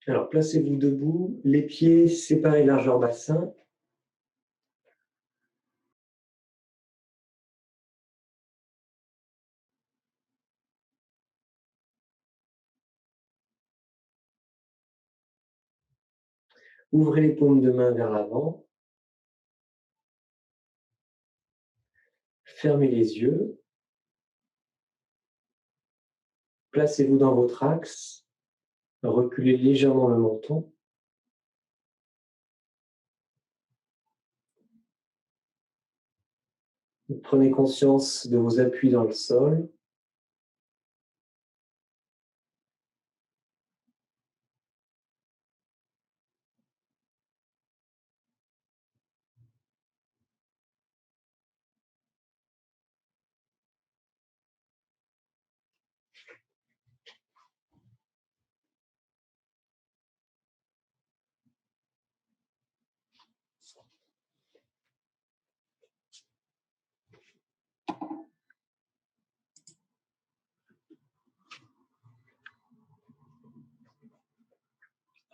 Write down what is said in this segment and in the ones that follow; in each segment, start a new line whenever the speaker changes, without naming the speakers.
Alors, placez-vous debout, les pieds séparés largeur bassin. Ouvrez les paumes de main vers l'avant. Fermez les yeux. Placez-vous dans votre axe. Reculez légèrement le menton. Prenez conscience de vos appuis dans le sol.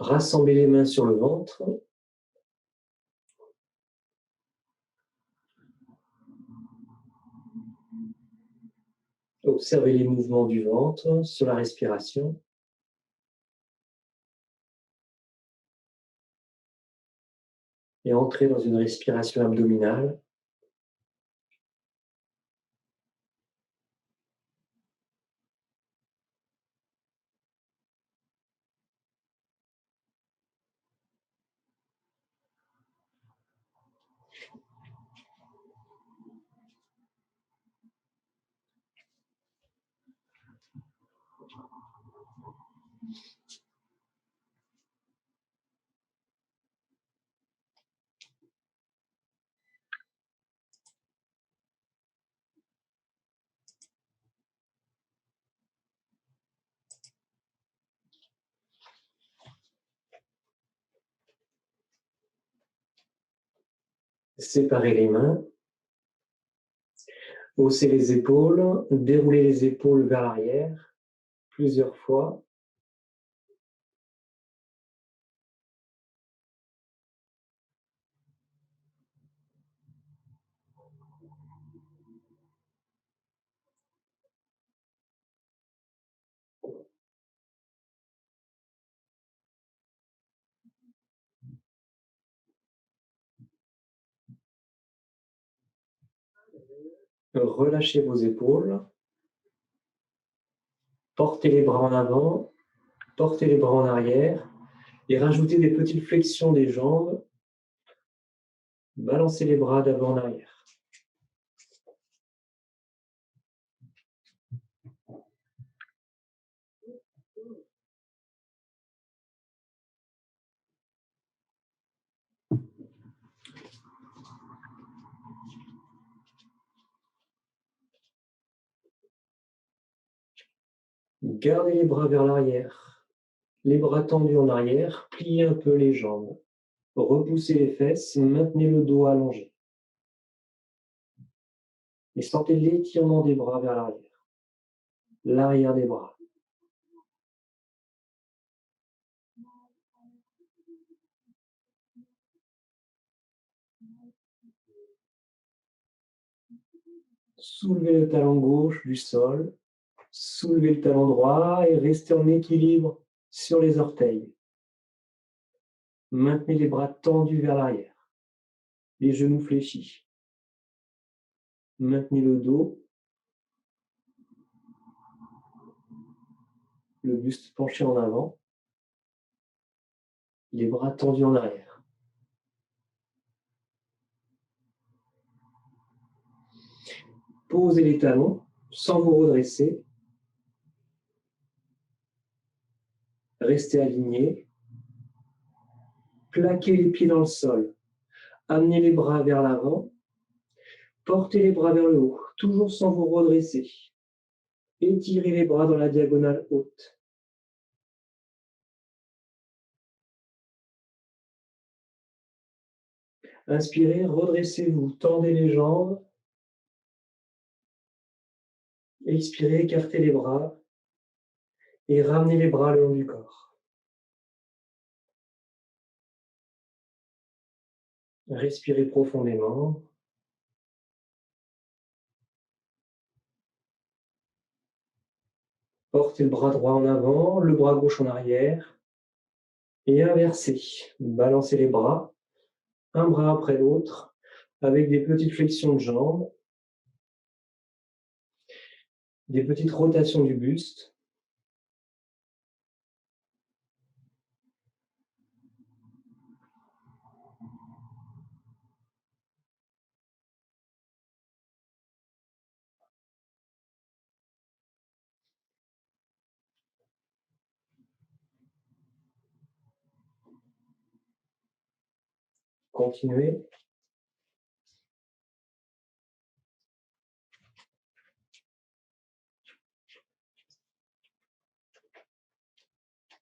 Rassemblez les mains sur le ventre. Observez les mouvements du ventre sur la respiration. Et entrez dans une respiration abdominale. Séparez les mains. Haussez les épaules. Déroulez les épaules vers l'arrière plusieurs fois. Relâchez vos épaules. Portez les bras en avant. Portez les bras en arrière. Et rajoutez des petites flexions des jambes. Balancez les bras d'avant en arrière. Gardez les bras vers l'arrière. Les bras tendus en arrière. Pliez un peu les jambes. Repoussez les fesses. Maintenez le dos allongé. Et sentez l'étirement des bras vers l'arrière. L'arrière des bras. Soulevez le talon gauche du sol. Soulevez le talon droit et restez en équilibre sur les orteils. Maintenez les bras tendus vers l'arrière. Les genoux fléchis. Maintenez le dos. Le buste penché en avant. Les bras tendus en arrière. Posez les talons sans vous redresser. Restez aligné. Plaquez les pieds dans le sol. Amenez les bras vers l'avant. Portez les bras vers le haut, toujours sans vous redresser. Étirez les bras dans la diagonale haute. Inspirez, redressez-vous, tendez les jambes. Expirez, écartez les bras et ramenez les bras le long du corps. Respirez profondément. Portez le bras droit en avant, le bras gauche en arrière. Et inversez. Balancez les bras, un bras après l'autre, avec des petites flexions de jambes, des petites rotations du buste. Continuez.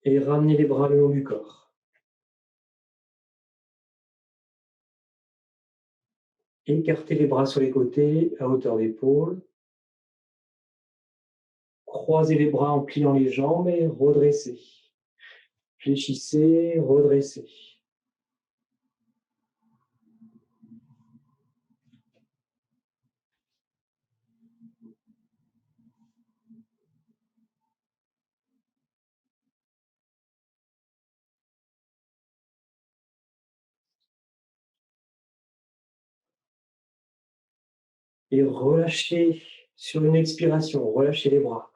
Et ramenez les bras le long du corps. Écartez les bras sur les côtés à hauteur d'épaule. Croisez les bras en pliant les jambes et redressez. Fléchissez, redressez. Et relâchez sur une expiration, relâchez les bras.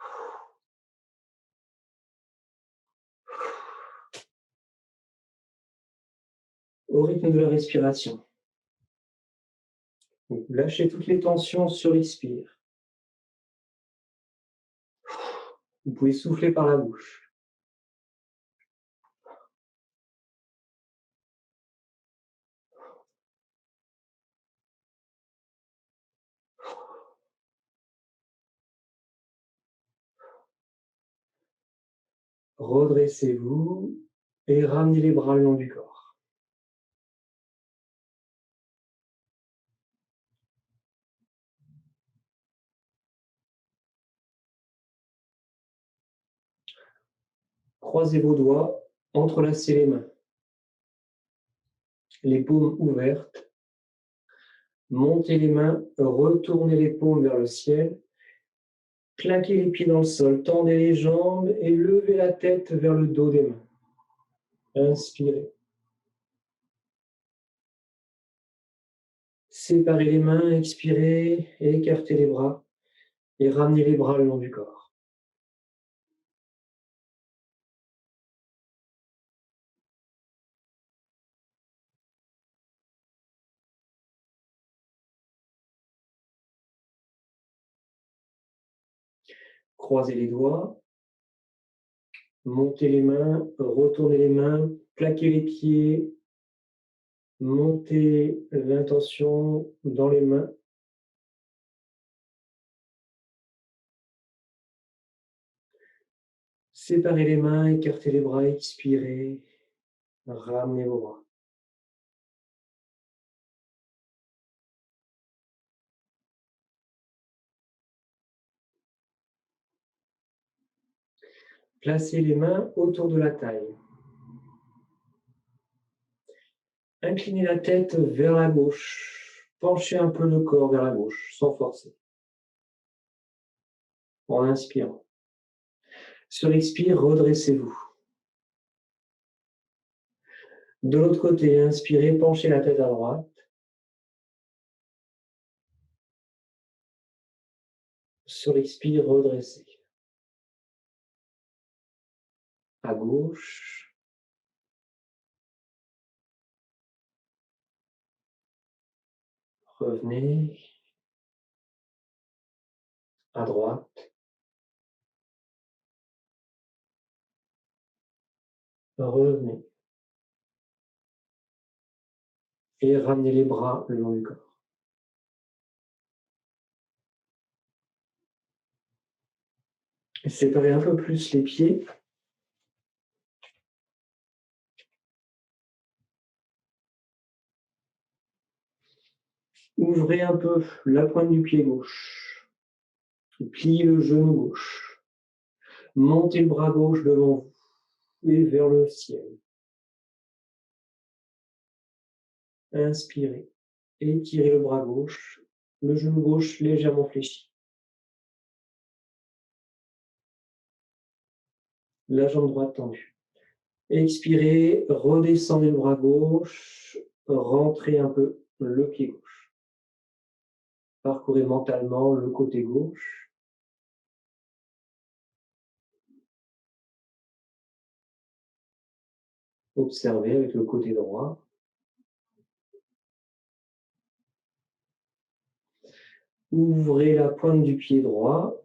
Au rythme de la respiration. Donc, lâchez toutes les tensions sur l'expire. Vous pouvez souffler par la bouche. Redressez-vous et ramenez les bras le long du corps. Croisez vos doigts, entrelacez les mains. Les paumes ouvertes. Montez les mains, retournez les paumes vers le ciel. Claquez les pieds dans le sol, tendez les jambes et levez la tête vers le dos des mains. Inspirez. Séparez les mains, expirez, écartez les bras et ramenez les bras le long du corps. Croisez les doigts, montez les mains, retournez les mains, plaquez les pieds, montez l'intention dans les mains. Séparez les mains, écartez les bras, expirez, ramenez vos bras. Placez les mains autour de la taille. Inclinez la tête vers la gauche. Penchez un peu le corps vers la gauche, sans forcer. En inspirant. Sur l'expire, redressez-vous. De l'autre côté, inspirez, penchez la tête à droite. Sur l'expire, redressez. À gauche. Revenez. À droite. Revenez. Et ramenez les bras le long du corps. Séparez un peu plus les pieds. Ouvrez un peu la pointe du pied gauche. Pliez le genou gauche. Montez le bras gauche devant vous et vers le ciel. Inspirez. Étirez le bras gauche, le genou gauche légèrement fléchi. La jambe droite tendue. Expirez, redescendez le bras gauche, rentrez un peu le pied gauche. Parcourez mentalement le côté gauche. Observez avec le côté droit. Ouvrez la pointe du pied droit,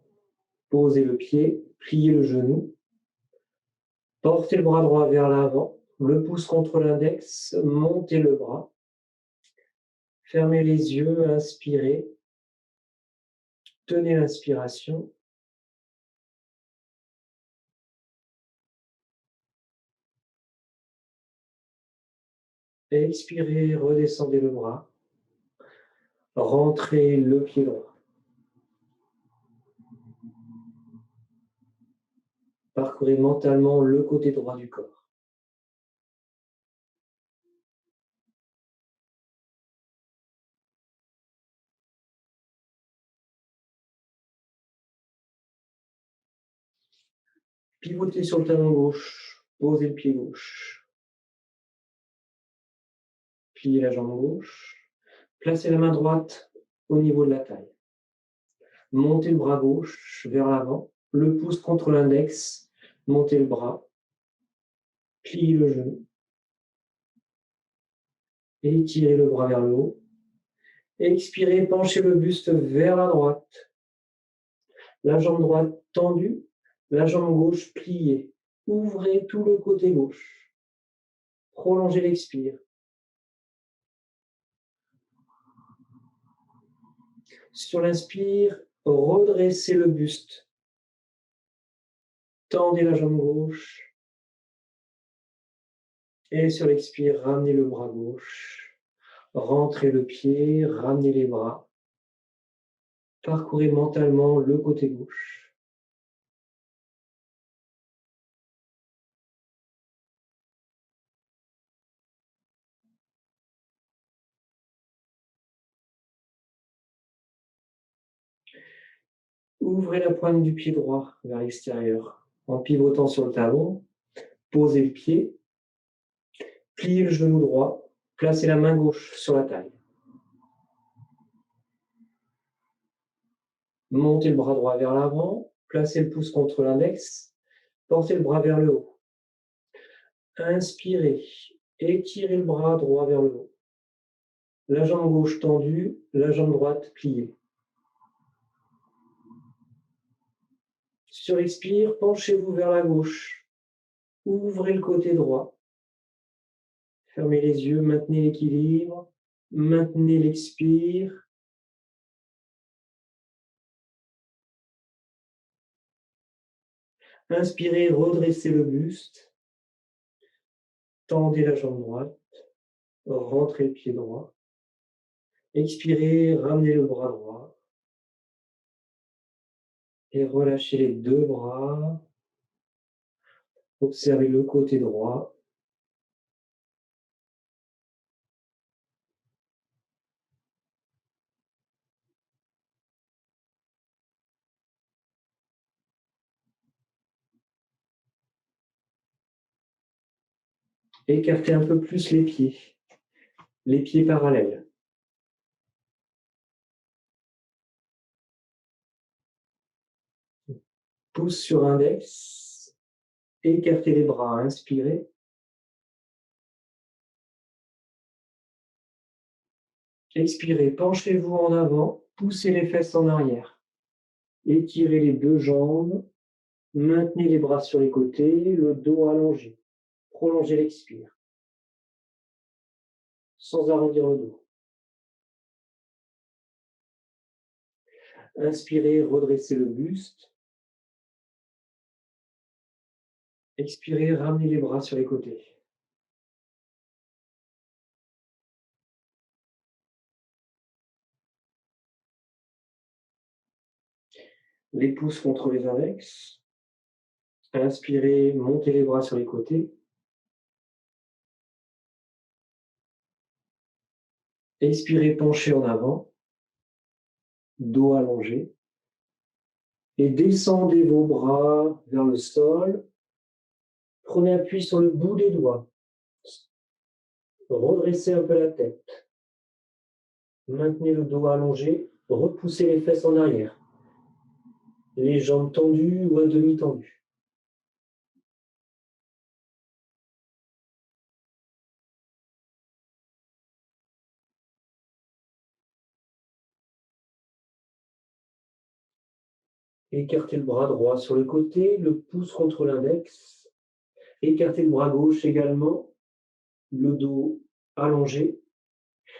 posez le pied, pliez le genou. Portez le bras droit vers l'avant, le pouce contre l'index, montez le bras. Fermez les yeux, inspirez. Tenez l'inspiration. Expirez, redescendez le bras. Rentrez le pied droit. Parcourez mentalement le côté droit du corps. Pivotez sur le talon gauche, posez le pied gauche. Pliez la jambe gauche. Placez la main droite au niveau de la taille. Montez le bras gauche vers l'avant, le pouce contre l'index, montez le bras, pliez le genou, étirez le bras vers le haut. Expirez, penchez le buste vers la droite. La jambe droite tendue, la jambe gauche pliée. Ouvrez tout le côté gauche. Prolongez l'expire. Sur l'inspire, redressez le buste. Tendez la jambe gauche. Et sur l'expire, ramenez le bras gauche. Rentrez le pied, ramenez les bras. Parcourez mentalement le côté gauche. Ouvrez la pointe du pied droit vers l'extérieur en pivotant sur le talon. Posez le pied. Pliez le genou droit. Placez la main gauche sur la taille. Montez le bras droit vers l'avant. Placez le pouce contre l'index. Portez le bras vers le haut. Inspirez. Étirez le bras droit vers le haut. La jambe gauche tendue, la jambe droite pliée. Sur l'expire, penchez-vous vers la gauche. Ouvrez le côté droit. Fermez les yeux, maintenez l'équilibre. Maintenez l'expire. Inspirez, redressez le buste. Tendez la jambe droite. Rentrez le pied droit. Expirez, ramenez le bras droit. Et relâchez les deux bras. Observez le côté droit. Écartez un peu plus les pieds parallèles. Pouce sur index. Écartez les bras, inspirez. Expirez, penchez-vous en avant, poussez les fesses en arrière. Étirez les deux jambes, maintenez les bras sur les côtés, le dos allongé. Prolongez l'expire, sans arrondir le dos. Inspirez, redressez le buste. Expirez, ramenez les bras sur les côtés. Les pouces contre les index. Inspirez, montez les bras sur les côtés. Expirez, penchez en avant, dos allongé. Et descendez vos bras vers le sol. Prenez appui sur le bout des doigts. Redressez un peu la tête. Maintenez le dos allongé. Repoussez les fesses en arrière. Les jambes tendues ou à demi tendues. Écartez le bras droit sur le côté, le pouce contre l'index. Écartez le bras gauche également, le dos allongé.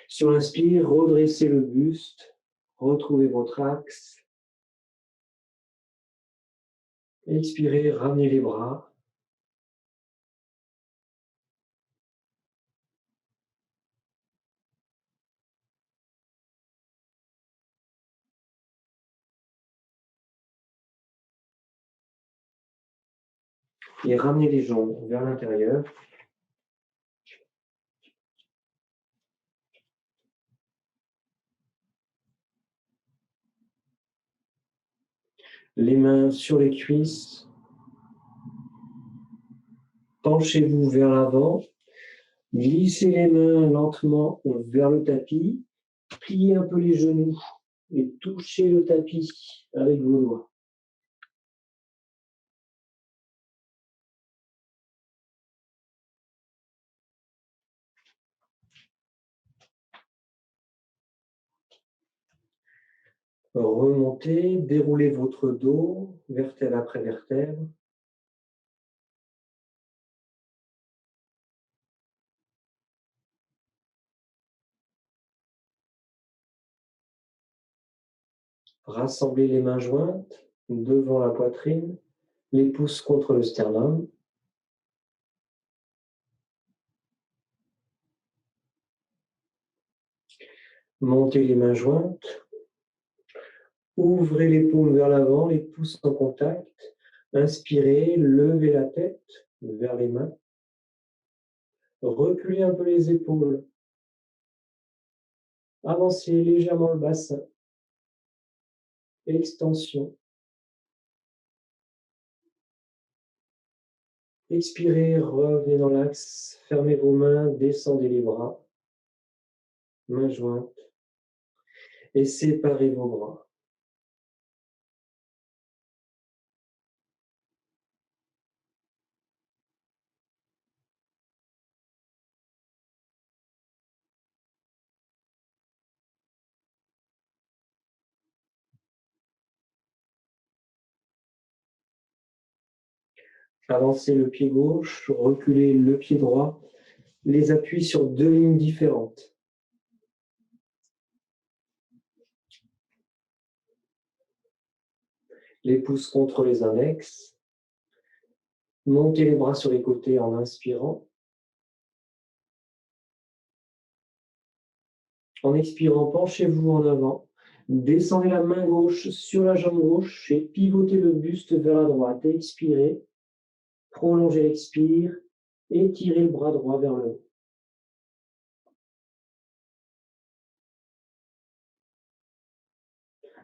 Sur l'inspire, redressez le buste, retrouvez votre axe. Expirez, ramenez les bras. Et ramenez les jambes vers l'intérieur. Les mains sur les cuisses. Penchez-vous vers l'avant. Glissez les mains lentement vers le tapis. Pliez un peu les genoux et touchez le tapis avec vos doigts. Remontez, déroulez votre dos, vertèbre après vertèbre. Rassemblez les mains jointes devant la poitrine, les pouces contre le sternum. Montez les mains jointes. Ouvrez les paumes vers l'avant, les pouces en contact. Inspirez, levez la tête vers les mains. Reculez un peu les épaules. Avancez légèrement le bassin. Extension. Expirez, revenez dans l'axe. Fermez vos mains, descendez les bras. Mains jointes. Et séparez vos bras. Avancez le pied gauche, reculez le pied droit. Les appuis sur deux lignes différentes. Les pouces contre les index. Montez les bras sur les côtés en inspirant. En expirant, penchez-vous en avant. Descendez la main gauche sur la jambe gauche et pivotez le buste vers la droite. Expirez. Prolongez l'expire. Étirez le bras droit vers le haut.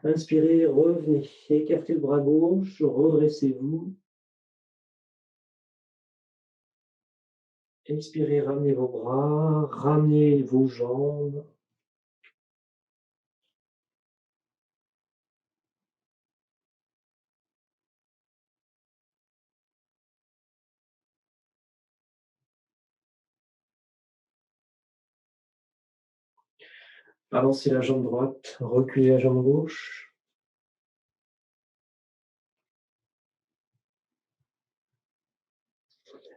Inspirez, revenez. Écartez le bras gauche, redressez-vous. Expirez, ramenez vos bras, ramenez vos jambes. Avancez la jambe droite, reculez la jambe gauche.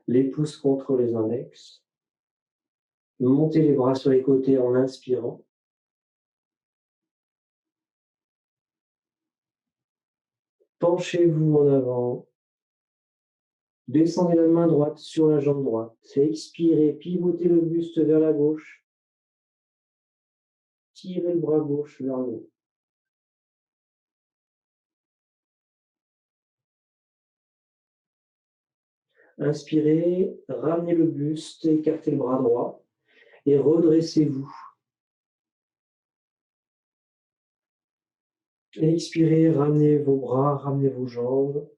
Les pouces contre les index. Montez les bras sur les côtés en inspirant. Penchez-vous en avant. Descendez la main droite sur la jambe droite. Expirez, pivotez le buste vers la gauche. Tirez le bras gauche vers le haut. Inspirez, ramenez le buste, écartez le bras droit et redressez-vous. Expirez, ramenez vos bras, ramenez vos jambes.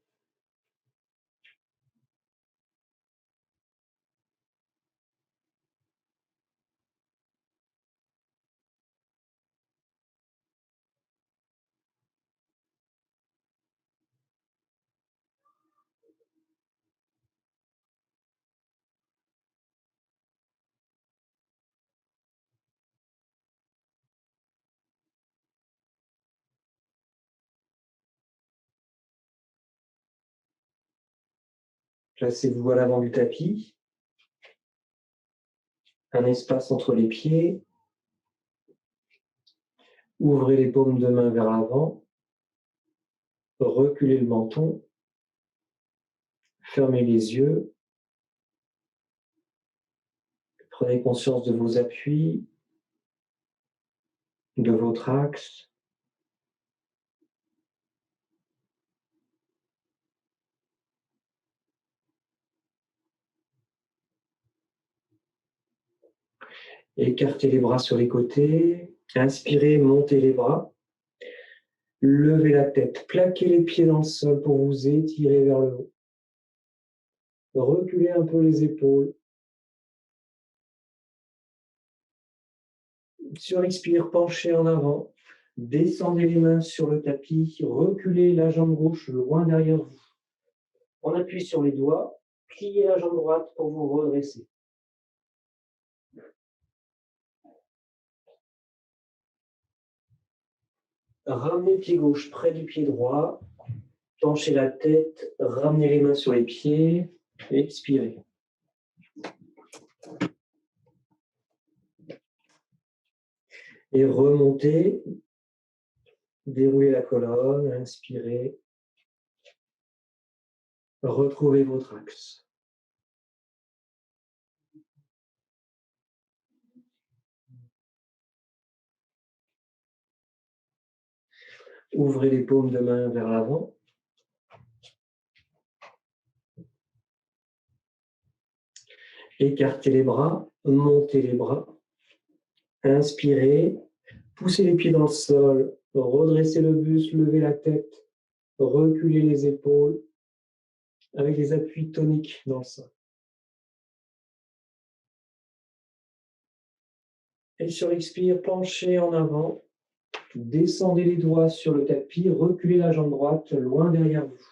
Placez-vous à l'avant du tapis. Un espace entre les pieds. Ouvrez les paumes de main vers l'avant. Reculez le menton. Fermez les yeux. Prenez conscience de vos appuis, de votre axe. Écartez les bras sur les côtés. Inspirez, montez les bras. Levez la tête, plaquez les pieds dans le sol pour vous étirer vers le haut. Reculez un peu les épaules. Sur l'expire, penchez en avant. Descendez les mains sur le tapis. Reculez la jambe gauche loin derrière vous. On appuie sur les doigts. Pliez la jambe droite pour vous redresser. Ramenez le pied gauche près du pied droit. Penchez la tête. Ramenez les mains sur les pieds. Expirez. Et remontez. Déroulez la colonne. Inspirez. Retrouvez votre axe. Ouvrez les paumes de main vers l'avant. Écartez les bras, montez les bras. Inspirez, poussez les pieds dans le sol, redressez le buste, levez la tête, reculez les épaules avec des appuis toniques dans le sol. Et sur l'expire, penchez en avant, descendez les doigts sur le tapis, reculez la jambe droite loin derrière vous.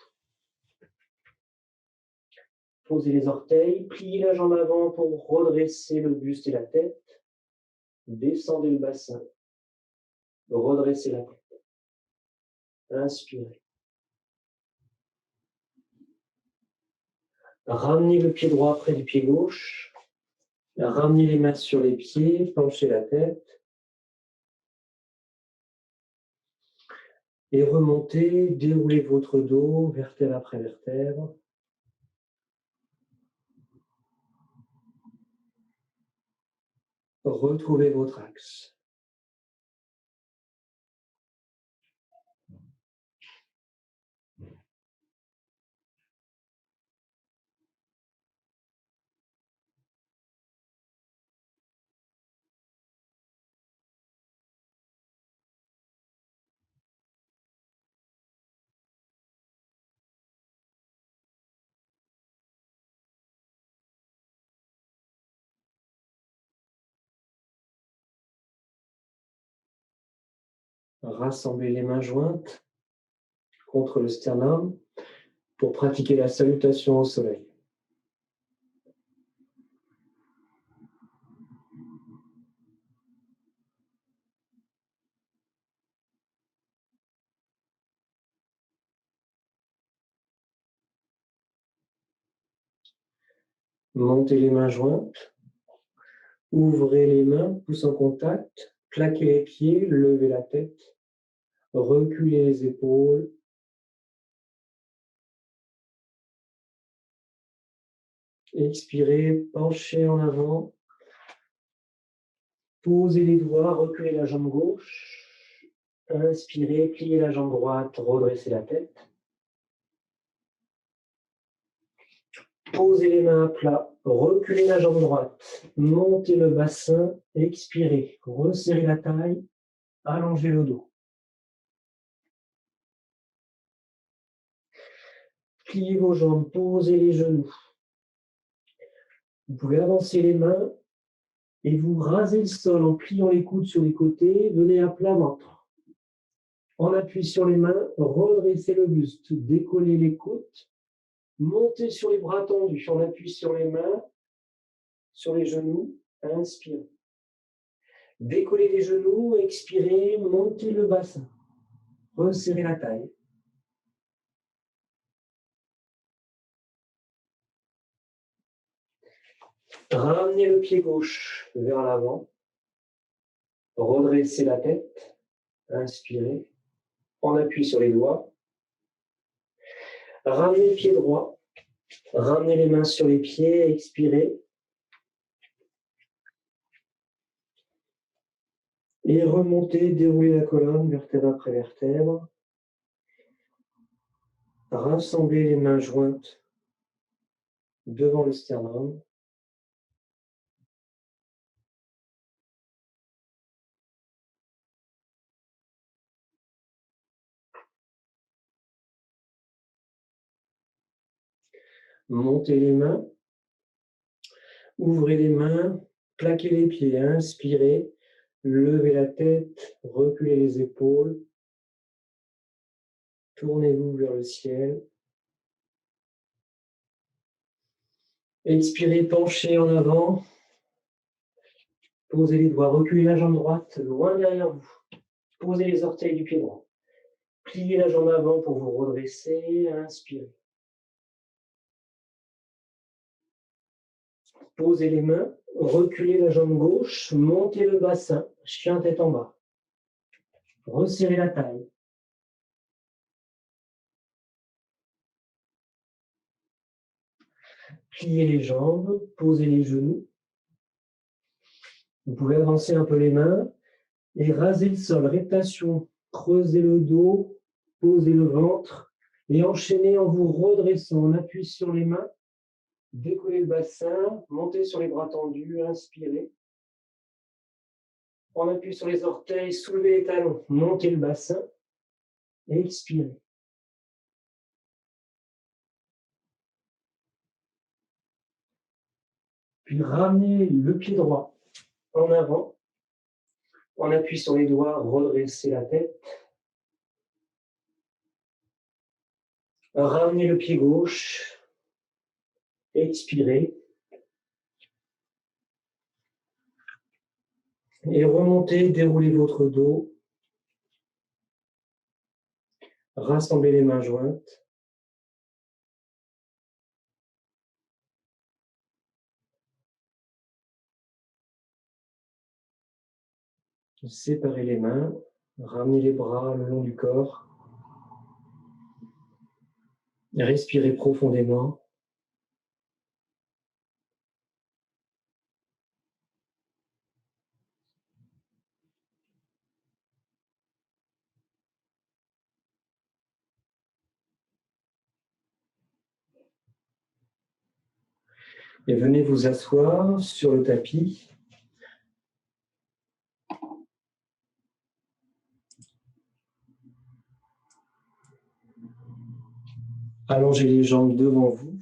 Posez les orteils, pliez la jambe avant pour redresser le buste et la tête. Descendez le bassin, redressez la tête. Inspirez. Ramenez le pied droit près du pied gauche. Ramenez les mains sur les pieds, penchez la tête. Et remontez, déroulez votre dos, vertèbre après vertèbre. Retrouvez votre axe. Rassemblez les mains jointes contre le sternum pour pratiquer la salutation au soleil. Montez les mains jointes. Ouvrez les mains, pouces en contact. Plaquez les pieds, levez la tête. Reculez les épaules. Expirez, penchez en avant. Posez les doigts, reculez la jambe gauche. Inspirez, pliez la jambe droite, redressez la tête. Posez les mains à plat, reculez la jambe droite, montez le bassin, expirez, resserrez la taille, allongez le dos. Pliez vos jambes, posez les genoux. Vous pouvez avancer les mains et vous rasez le sol en pliant les coudes sur les côtés. Venez à plat ventre. En appui sur les mains, redressez le buste, décollez les côtes, montez sur les bras tendus. On appuie sur les mains, sur les genoux, inspirez. Décollez les genoux, expirez, montez le bassin. Resserrez la taille. Ramenez le pied gauche vers l'avant. Redressez la tête. Inspirez. On appuie sur les doigts. Ramenez le pied droit. Ramenez les mains sur les pieds. Expirez. Et remontez, déroulez la colonne, vertèbre après vertèbre. Rassemblez les mains jointes devant le sternum. Montez les mains. Ouvrez les mains. Plaquez les pieds. Inspirez. Levez la tête. Reculez les épaules. Tournez-vous vers le ciel. Expirez, penchez en avant. Posez les doigts, reculez la jambe droite loin derrière vous. Posez les orteils du pied droit. Pliez la jambe avant pour vous redresser. Inspirez. Posez les mains, reculez la jambe gauche, montez le bassin, chien tête en bas. Resserrez la taille. Pliez les jambes, posez les genoux. Vous pouvez avancer un peu les mains et raser le sol. Rétation, creusez le dos, posez le ventre et enchaînez en vous redressant. On appuie sur les mains, décollez le bassin, montez sur les bras tendus, inspirez. On appuie sur les orteils, soulevez les talons, montez le bassin, expirez. Puis ramenez le pied droit en avant. On appuie sur les doigts, redressez la tête. Ramenez le pied gauche. Expirez. Et remontez, déroulez votre dos. Rassemblez les mains jointes. Séparez les mains. Ramenez les bras le long du corps. Respirez profondément. Et venez vous asseoir sur le tapis. Allongez les jambes devant vous.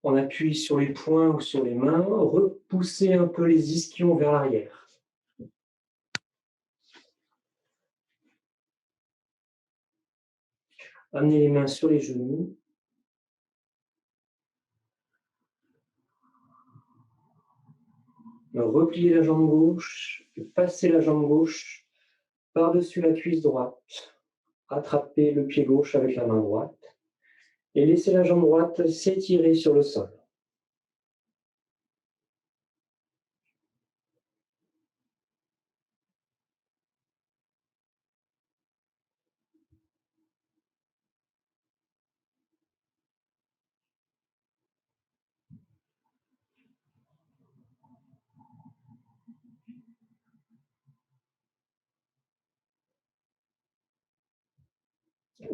On appuie sur les poings ou sur les mains. Repoussez un peu les ischions vers l'arrière. Amenez les mains sur les genoux. Repliez la jambe gauche, passez la jambe gauche par-dessus la cuisse droite. Attrapez le pied gauche avec la main droite et laissez la jambe droite s'étirer sur le sol.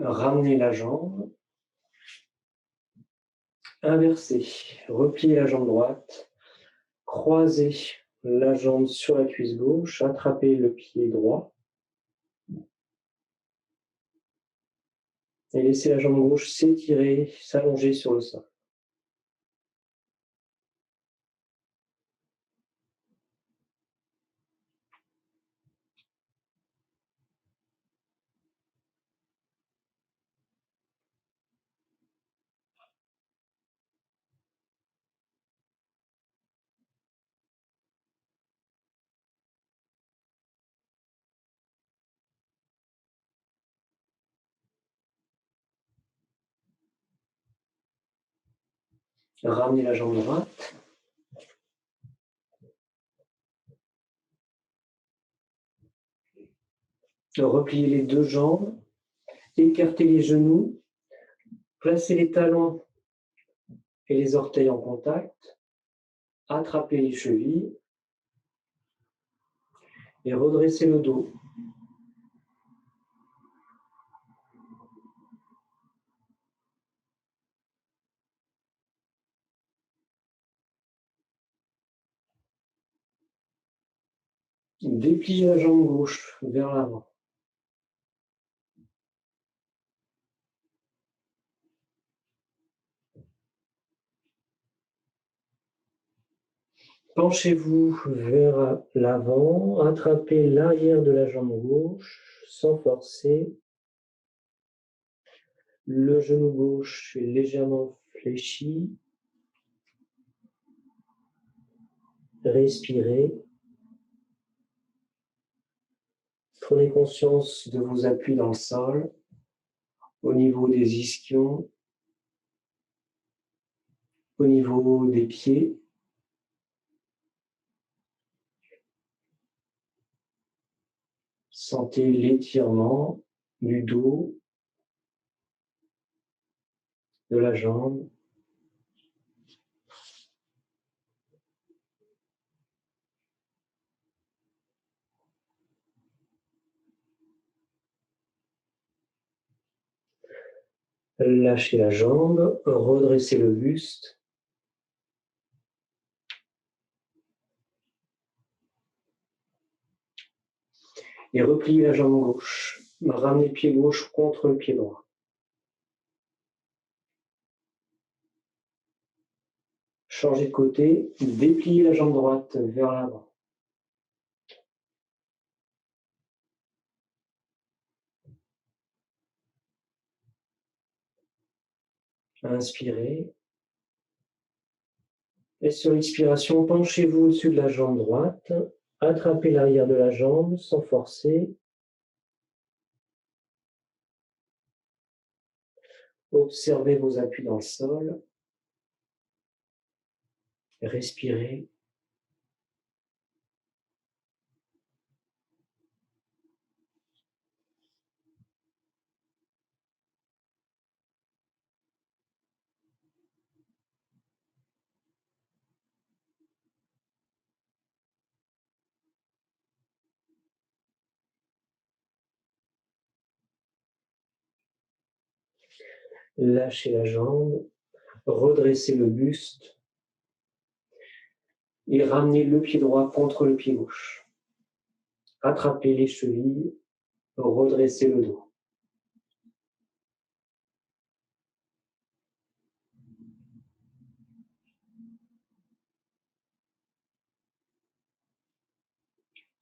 Ramenez la jambe. Inversez. Repliez la jambe droite. Croisez la jambe sur la cuisse gauche, attrapez le pied droit et laissez la jambe gauche s'étirer, s'allonger sur le sol. Ramenez la jambe droite. Repliez les deux jambes, écartez les genoux, placez les talons et les orteils en contact, attrapez les chevilles et redressez le dos. Dépliez la jambe gauche vers l'avant. Penchez-vous vers l'avant, attrapez l'arrière de la jambe gauche sans forcer. Le genou gauche est légèrement fléchi. Respirez. Prenez conscience de vos appuis dans le sol, au niveau des ischions, au niveau des pieds. Sentez l'étirement du dos, de la jambe. Lâchez la jambe, redressez le buste. Et repliez la jambe gauche. Ramenez le pied gauche contre le pied droit. Changez de côté, dépliez la jambe droite vers l'avant. Inspirez. Et sur l'expiration, penchez-vous au-dessus de la jambe droite. Attrapez l'arrière de la jambe sans forcer. Observez vos appuis dans le sol. Respirez. Lâchez la jambe. Redressez le buste. Et ramenez le pied droit contre le pied gauche. Attrapez les chevilles. Redressez le dos.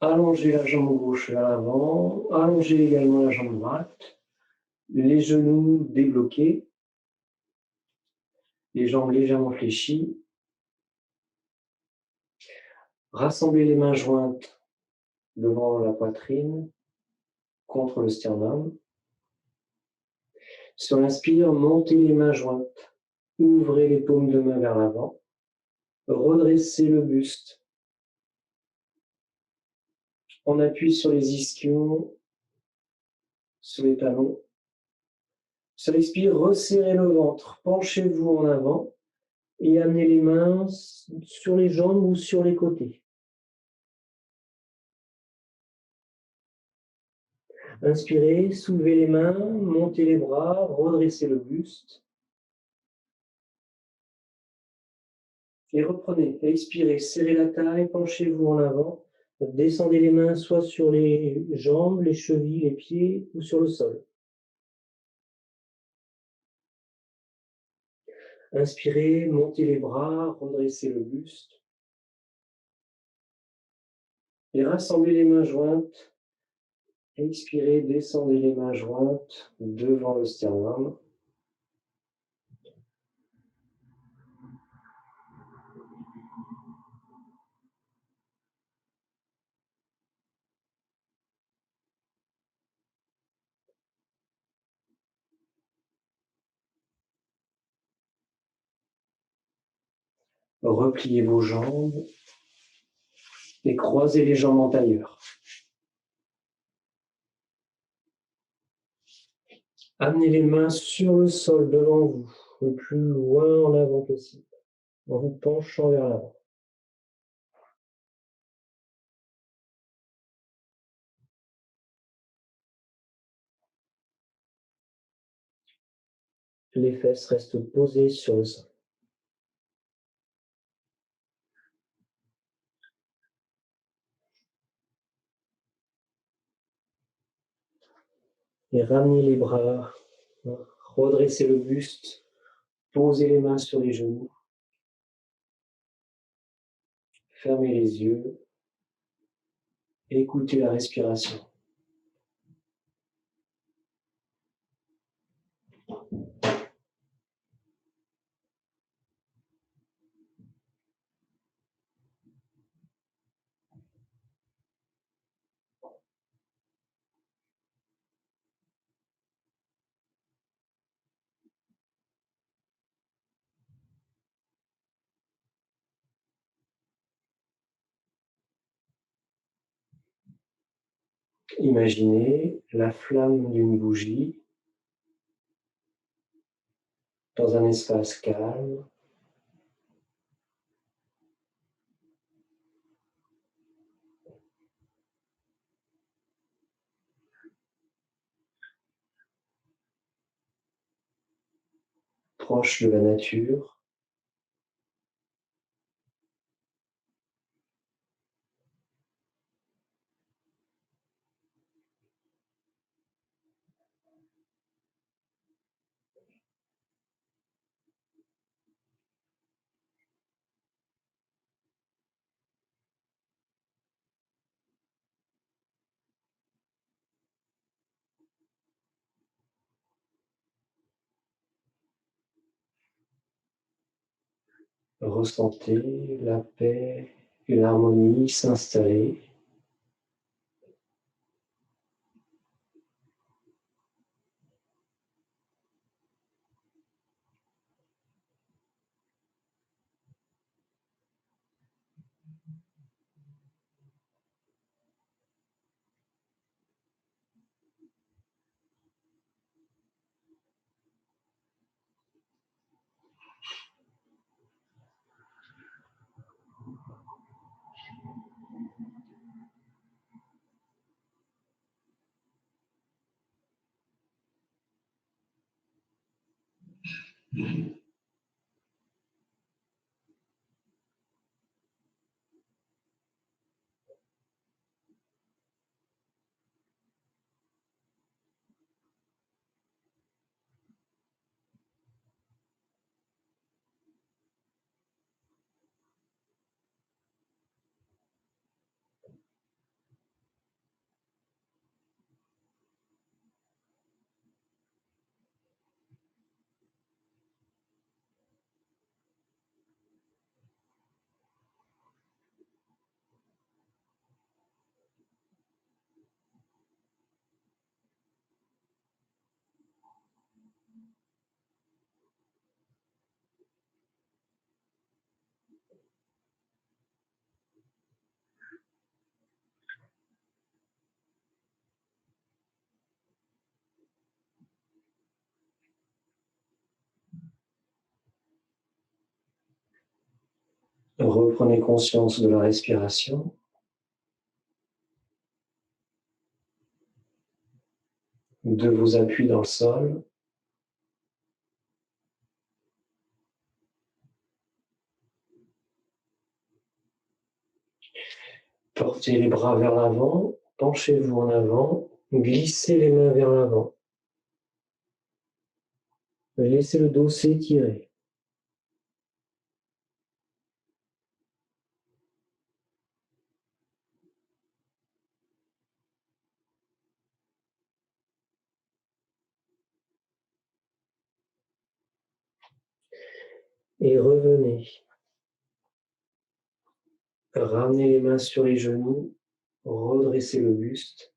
Allongez la jambe gauche vers l'avant. Allongez également la jambe droite. Les genoux débloqués. Les jambes légèrement fléchies. Rassemblez les mains jointes devant la poitrine, contre le sternum. Sur l'inspire, montez les mains jointes. Ouvrez les paumes de main vers l'avant. Redressez le buste. On appuie sur les ischions, sur les talons. Sur l'expire, resserrez le ventre. Penchez-vous en avant et amenez les mains sur les jambes ou sur les côtés. Inspirez, soulevez les mains, montez les bras, redressez le buste. Et reprenez, expirez, serrez la taille, penchez-vous en avant, descendez les mains soit sur les jambes, les chevilles, les pieds ou sur le sol. Inspirez, montez les bras, redressez le buste. Et rassemblez les mains jointes. Expirez, descendez les mains jointes devant le sternum. Repliez vos jambes et croisez les jambes en tailleur. Amenez les mains sur le sol devant vous, le plus loin en avant possible, en vous penchant vers l'avant. Les fesses restent posées sur le sol. Et ramenez les bras, redressez le buste, posez les mains sur les genoux, fermez les yeux, écoutez la respiration. Imaginez la flamme d'une bougie dans un espace calme. Proche de la nature. Ressentez la paix et l'harmonie s'installer. Reprenez conscience de la respiration. De vos appuis dans le sol. Portez les bras vers l'avant, penchez-vous en avant, glissez les mains vers l'avant. Laissez le dos s'étirer. Et revenez. Ramenez les mains sur les genoux, redressez le buste.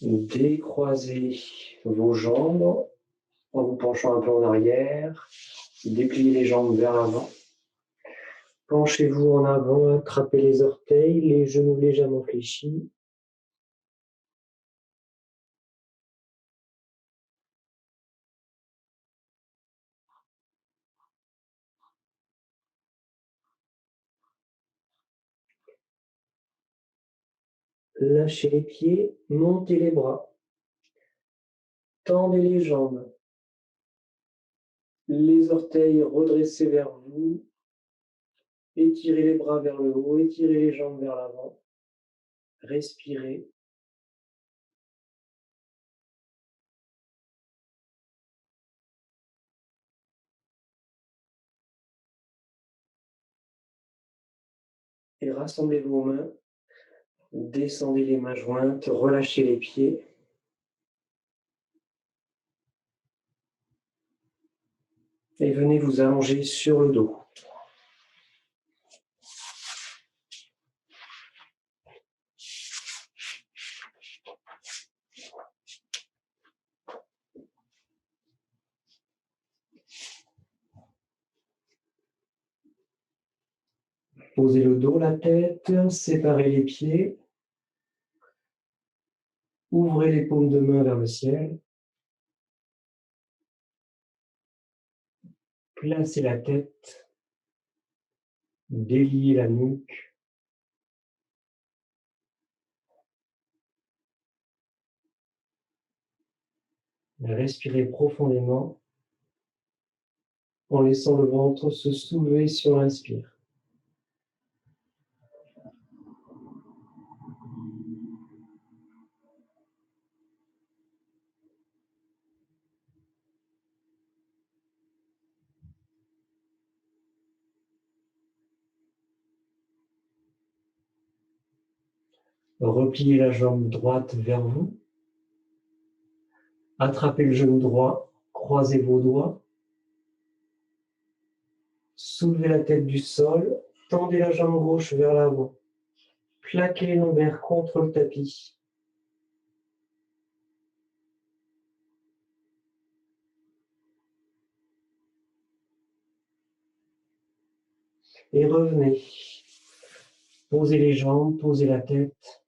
Décroisez vos jambes en vous penchant un peu en arrière. Dépliez les jambes vers l'avant. Penchez-vous en avant, attrapez les orteils, les genoux légèrement fléchis. Lâchez les pieds, montez les bras. Tendez les jambes. Les orteils redressés vers vous. Étirez les bras vers le haut, étirez les jambes vers l'avant. Respirez. Et rassemblez vos mains. Descendez les mains jointes, relâchez les pieds. Et venez vous allonger sur le dos. Posez le dos, la tête, séparez les pieds. Ouvrez les paumes de main vers le ciel. Placez la tête. Déliez la nuque. Respirez profondément en laissant le ventre se soulever sur l'inspire. Repliez la jambe droite vers vous. Attrapez le genou droit, croisez vos doigts. Soulevez la tête du sol, tendez la jambe gauche vers l'avant. Plaquez les lombaires contre le tapis. Et revenez. Posez les jambes, posez la tête.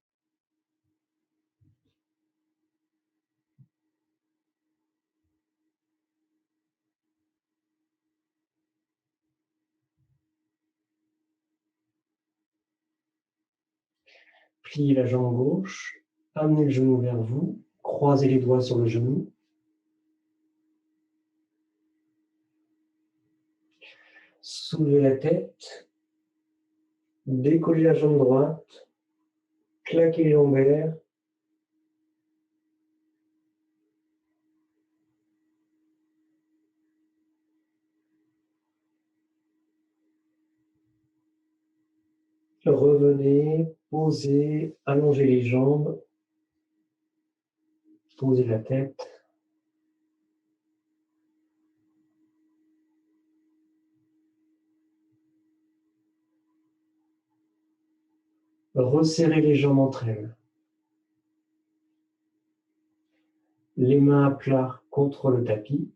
Pliez la jambe gauche, amenez le genou vers vous, croisez les doigts sur le genou. Soulevez la tête, décollez la jambe droite, claquez les lombaires. Revenez, posez, allongez les jambes, posez la tête. Resserrez les jambes entre elles. Les mains à plat contre le tapis.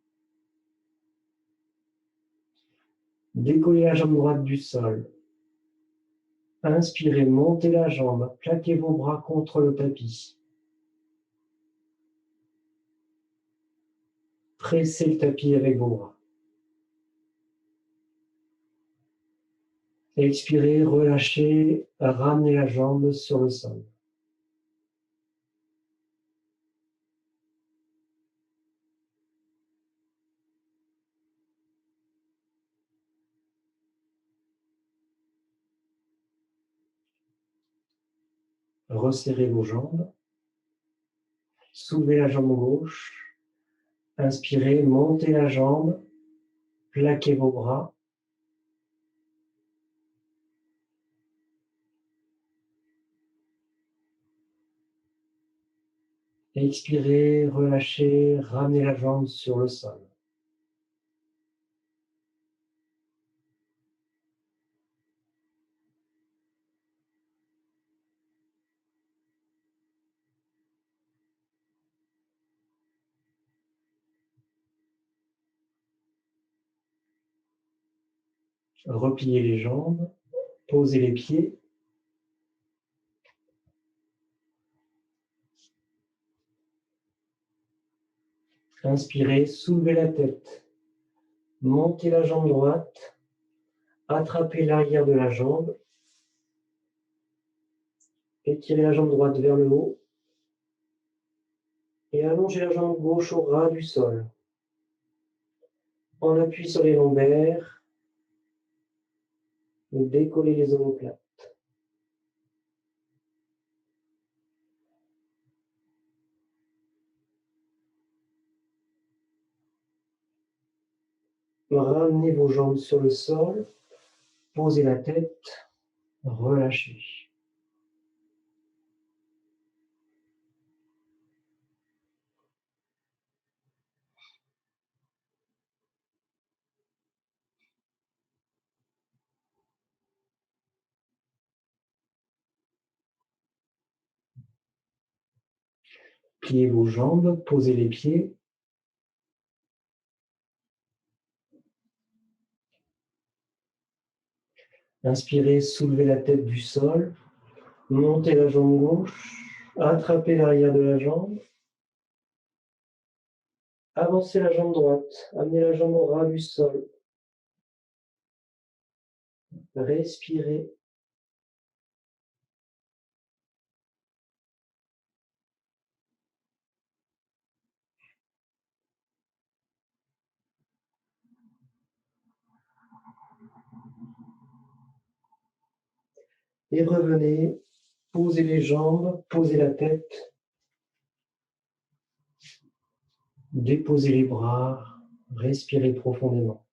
Décollez la jambe droite du sol. Inspirez, montez la jambe, plaquez vos bras contre le tapis. Pressez le tapis avec vos bras. Expirez, relâchez, ramenez la jambe sur le sol. Resserrez vos jambes. Soulevez la jambe gauche. Inspirez, montez la jambe. Plaquez vos bras. Expirez, relâchez, ramenez la jambe sur le sol. Repliez les jambes, posez les pieds. Inspirez, soulevez la tête. Montez la jambe droite. Attrapez l'arrière de la jambe. Étirez la jambe droite vers le haut. Et allongez la jambe gauche au ras du sol. En appui sur les lombaires. Décollez les omoplates. Ramenez vos jambes sur le sol. Posez la tête. Relâchez. Pliez vos jambes, posez les pieds. Inspirez, soulevez la tête du sol. Montez la jambe gauche. Attrapez l'arrière de la jambe. Avancez la jambe droite. Amenez la jambe au ras du sol. Respirez. Et revenez. Posez les jambes, posez la tête. Déposez les bras. Respirez profondément.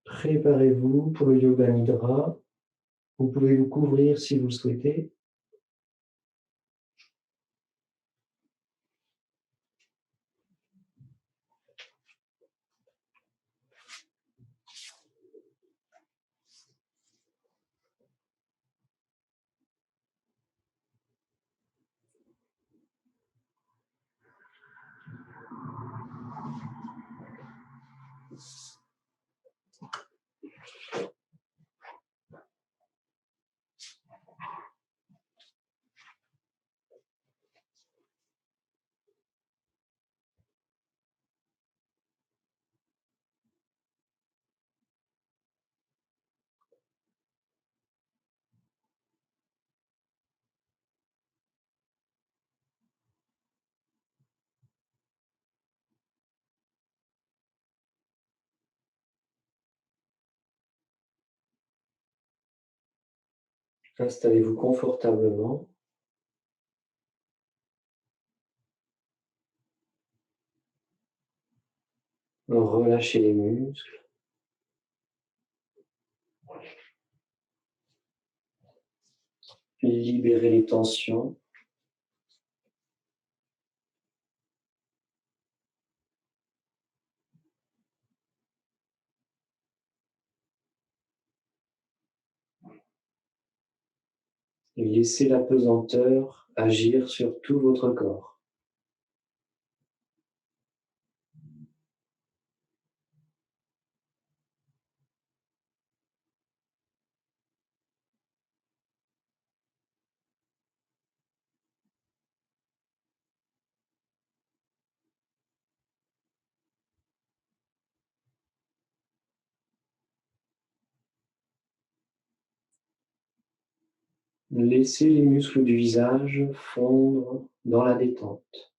Préparez-vous pour le yoga nidra. Vous pouvez vous couvrir si vous le souhaitez. Installez-vous confortablement. Relâchez les muscles. Libérez les tensions. Et laissez la pesanteur agir sur tout votre corps. Laissez les muscles du visage fondre dans la détente.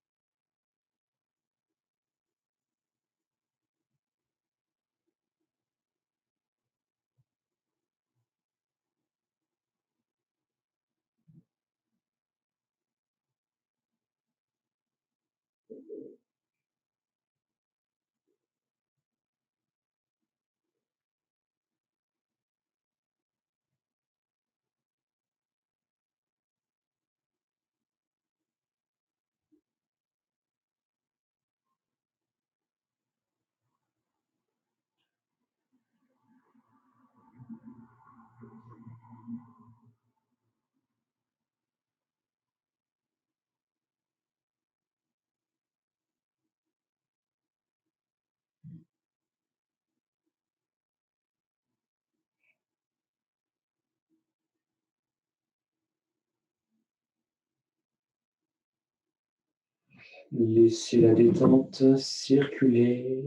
Laissez la détente circuler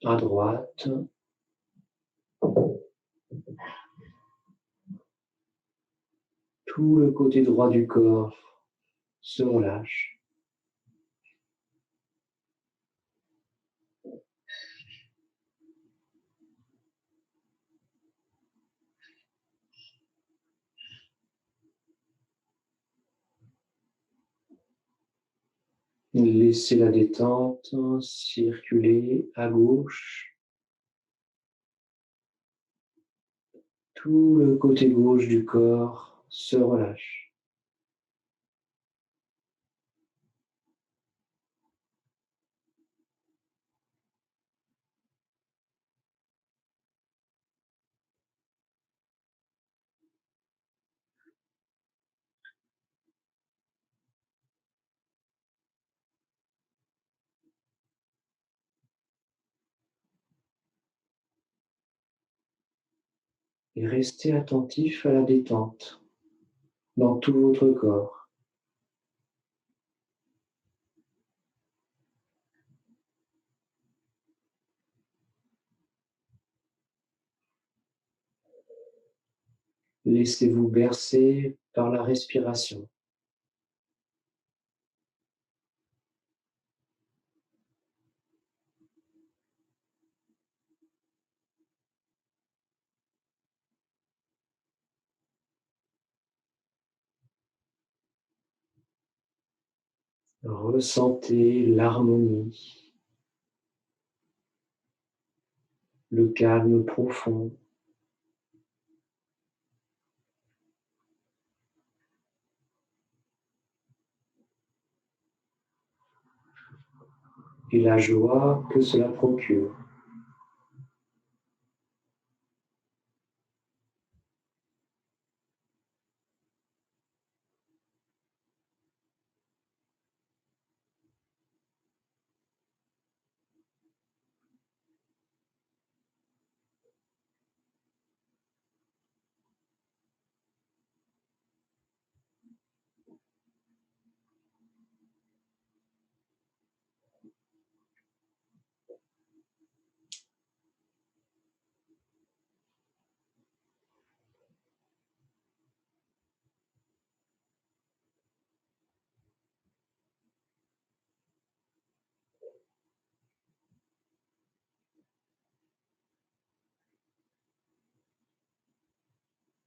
à droite, tout le côté droit du corps se relâche. Laissez la détente circuler à gauche, tout le côté gauche du corps se relâche. Et restez attentif à la détente dans tout votre corps. Laissez-vous bercer par la respiration. Ressentez l'harmonie, le calme profond. Et la joie que cela procure.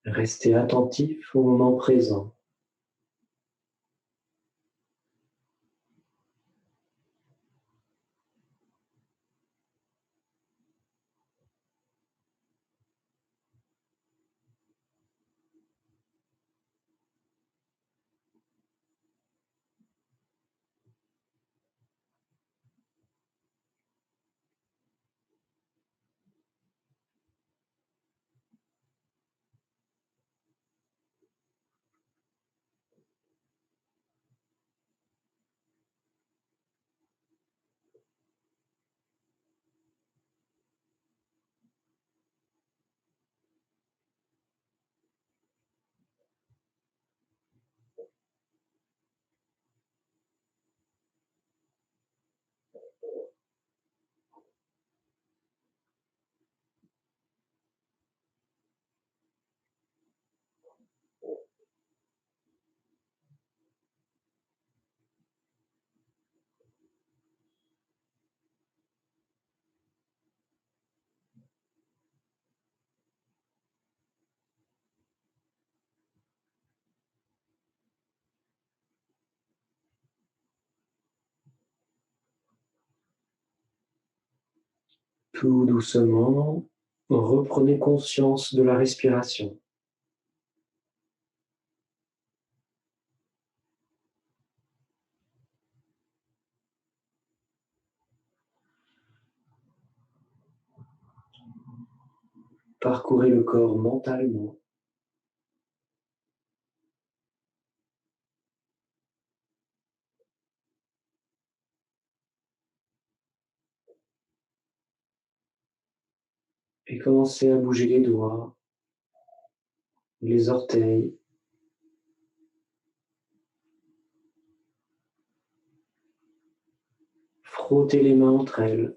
Restez attentif au moment présent. Tout doucement, reprenez conscience de la respiration. Parcourez le corps mentalement. Et commencez à bouger les doigts, les orteils, frottez les mains entre elles.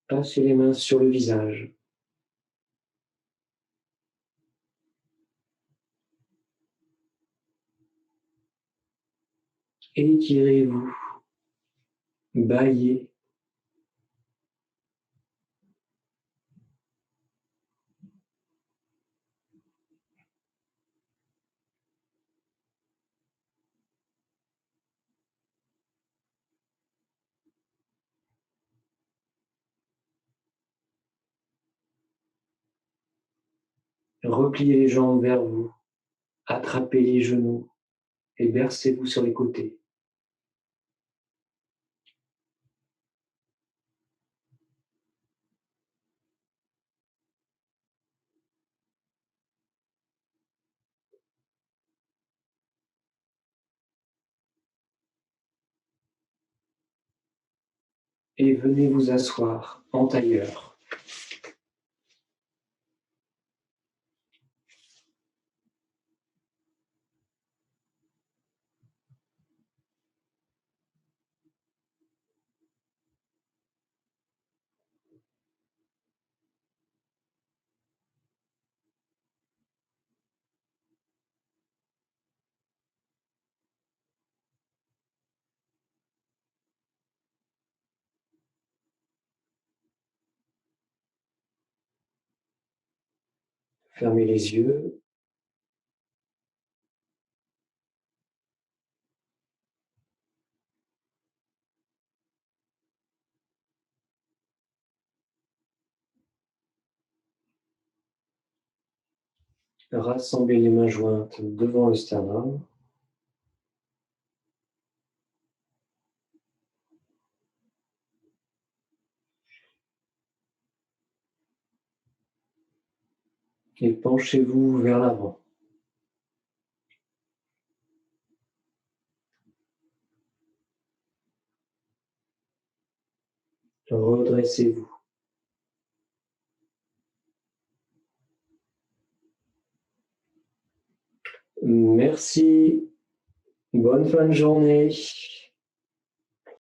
Passez les mains sur le visage. Étirez-vous, bâillez. Repliez les jambes vers vous, attrapez les genoux et bercez-vous sur les côtés. Et venez vous asseoir en tailleur. Fermez les yeux. Rassemblez les mains jointes devant le sternum. Et penchez-vous vers l'avant. Redressez-vous. Merci. Bonne fin de journée.